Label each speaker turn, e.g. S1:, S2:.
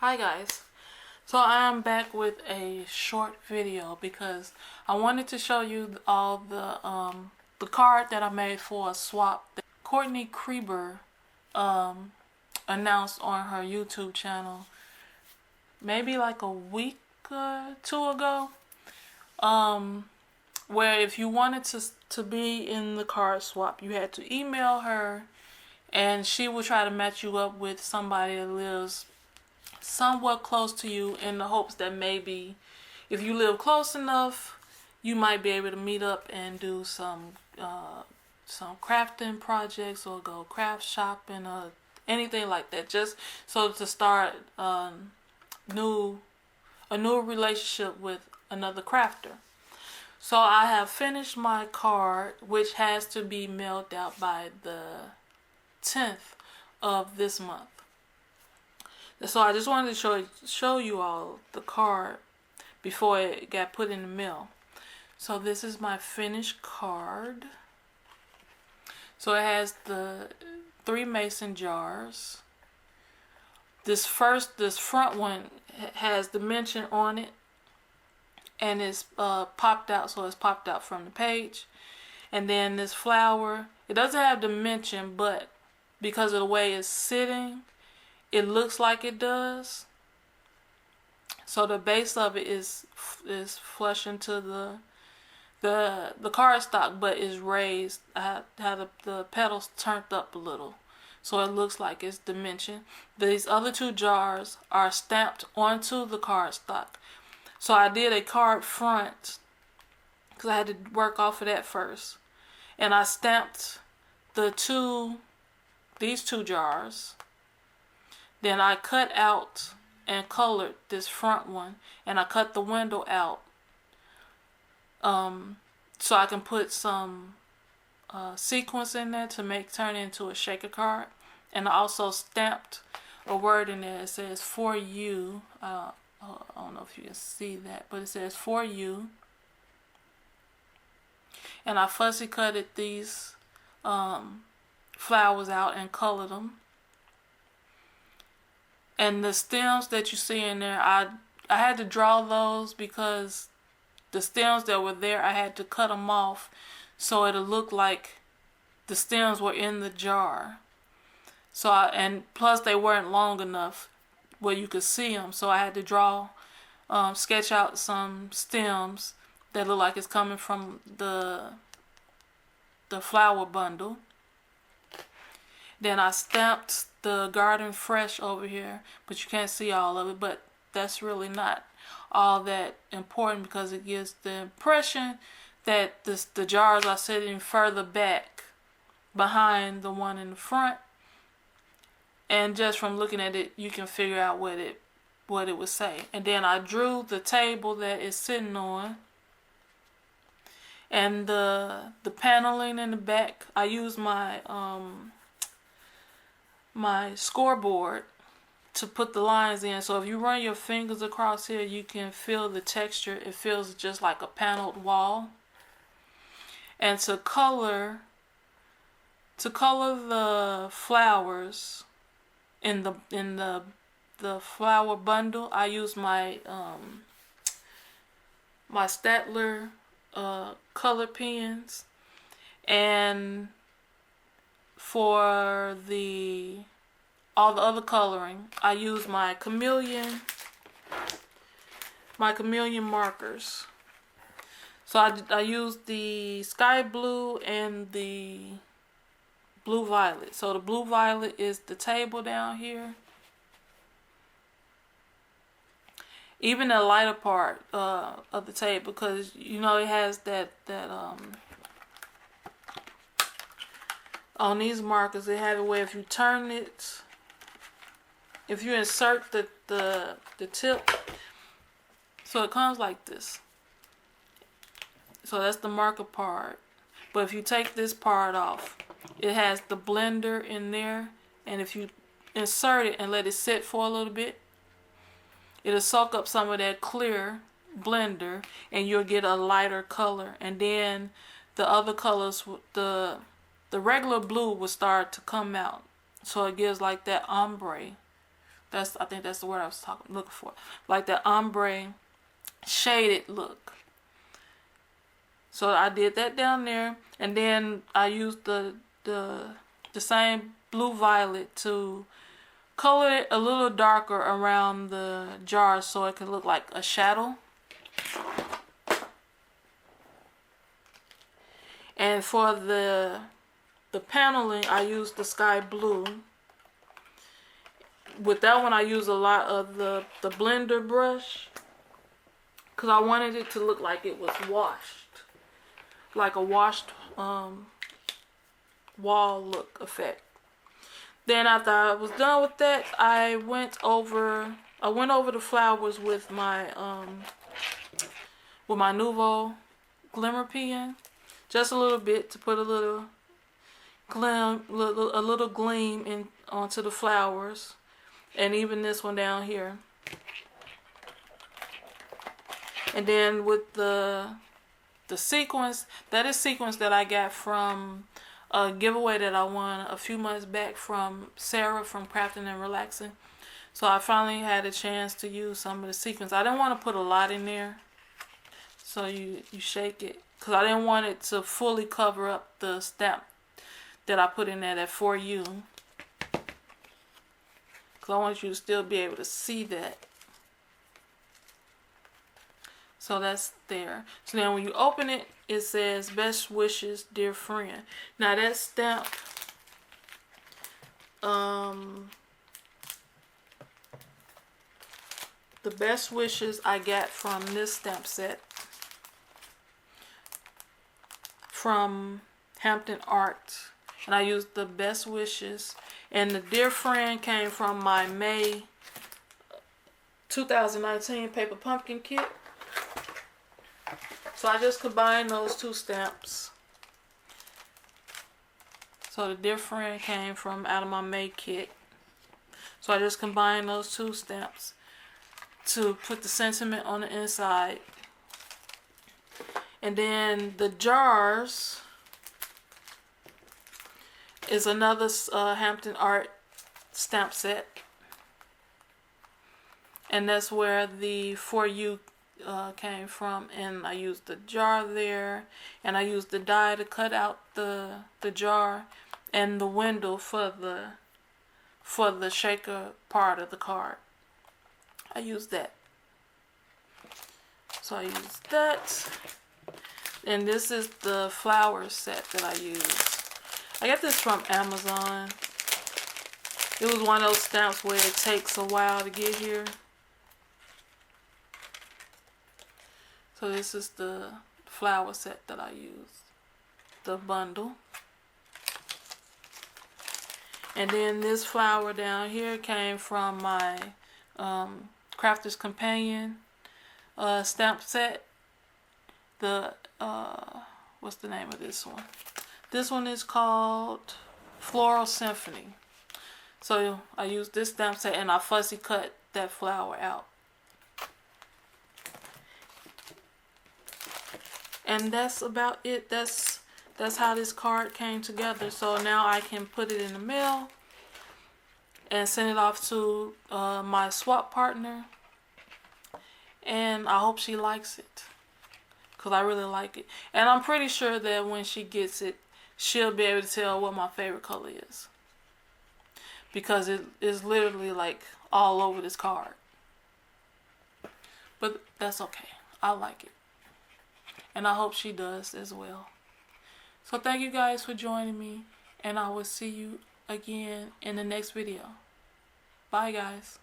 S1: Hi guys, so I'm back with a short video because I wanted to show you all the card that I made for a swap that Courtney Krieber announced on her YouTube channel maybe like a week or two ago, where if you wanted to be in the card swap, you had to email her and she will try to match you up with somebody that lives somewhat close to you, in the hopes that maybe if you live close enough, you might be able to meet up and do some crafting projects or go craft shopping or anything like that, just so to start a new relationship with another crafter. So I have finished my card, which has to be mailed out by the 10th of this month. So I just wanted to show you all the card before it got put in the mail. So this is my finished card. So it has the 3 mason jars. This front one has dimension on it, and it's popped out, so it's popped out from the page. And then this flower, it doesn't have dimension, but because of the way it's sitting, it looks like it does. So the base of it is flush into the cardstock, but is raised. I had the petals turned up a little, so it looks like it's dimension. These other 2 jars are stamped onto the cardstock. So I did a card front because I had to work off of that first, and I stamped these 2 jars. Then I cut out and colored this front one, and I cut the window out so I can put some sequins in there to turn it into a shaker card. And I also stamped a word in there. It says "for you." I don't know if you can see that, but it says "for you." And I fussy cutted these flowers out and colored them. And the stems that you see in there, I had to draw those because the stems that were there, I had to cut them off so it'll look like the stems were in the jar. So and plus they weren't long enough where you could see them, so I had to sketch out some stems that look like it's coming from the flower bundle. Then I stamped the Garden Fresh over here, but you can't see all of it, but that's really not all that important because it gives the impression that the jars are sitting further back behind the one in the front, and just from looking at it you can figure out what it would say. And then I drew the table that it's sitting on, and the paneling in the back. I used my my scoreboard to put the lines in, so if you run your fingers across here you can feel the texture. It feels just like a paneled wall. And to color the flowers in the flower bundle, I use my my Staedtler color pens. And for all the other coloring, I use my chameleon markers. So I use the sky blue and the blue violet. So the blue violet is the table down here. Even the lighter part of the table, because you know it has that on these markers, they have it where if you turn it, if you insert the tip, so it comes like this. So that's the marker part. But if you take this part off, it has the blender in there, and if you insert it and let it sit for a little bit, it'll soak up some of that clear blender and you'll get a lighter color. And then the other colors, the regular blue will start to come out, so it gives like that ombre I think that's the word I was looking for. Like that ombre shaded look. So I did that down there, and then I used the same blue violet to color it a little darker around the jar so it could look like a shadow. And for the paneling, I used the sky blue. With that one, I used a lot of the blender brush because I wanted it to look like it was washed, like a washed wall look effect. Then after I was done with that, I went over the flowers with my Nuvo Glimmer pen, just a little bit to put a little gleam in onto the flowers, and even this one down here. And then with the sequins, that is sequins that I got from a giveaway that I won a few months back from Sarah from Crafting and Relaxing. So I finally had a chance to use some of the sequins. I didn't want to put a lot in there, so you shake it, because I didn't want it to fully cover up the stamp that I put in there, that For You, because I want you to still be able to see that. So that's there. So then when you open it, it says best wishes, dear friend. Now that stamp, the best wishes I got from this stamp set from Hampton Art, and I used the best wishes, and the dear friend came from my May 2019 paper pumpkin kit. So I just combined those two stamps. So the dear friend came from out of my May kit. So I just combined those two stamps to put the sentiment on the inside. And then the jars is another Hampton Art stamp set. And that's where the For You came from, and I used the jar there, and I used the die to cut out the jar and the window for the shaker part of the card. I used that. So I used that, and this is the flower set that I used. I got this from Amazon. It was one of those stamps where it takes a while to get here. So this is the flower set that I used, the bundle. And then this flower down here came from my Crafter's Companion stamp set. The what's the name of this one? This one is called Floral Symphony. So I used this stamp set, and I fussy cut that flower out. And that's about it. That's how this card came together. So now I can put it in the mail and send it off to my swap partner. And I hope she likes it, because I really like it. And I'm pretty sure that when she gets it, she'll be able to tell what my favorite color is, because it is literally like all over this card. But that's okay. I like it. And I hope she does as well. So thank you guys for joining me, and I will see you again in the next video. Bye guys.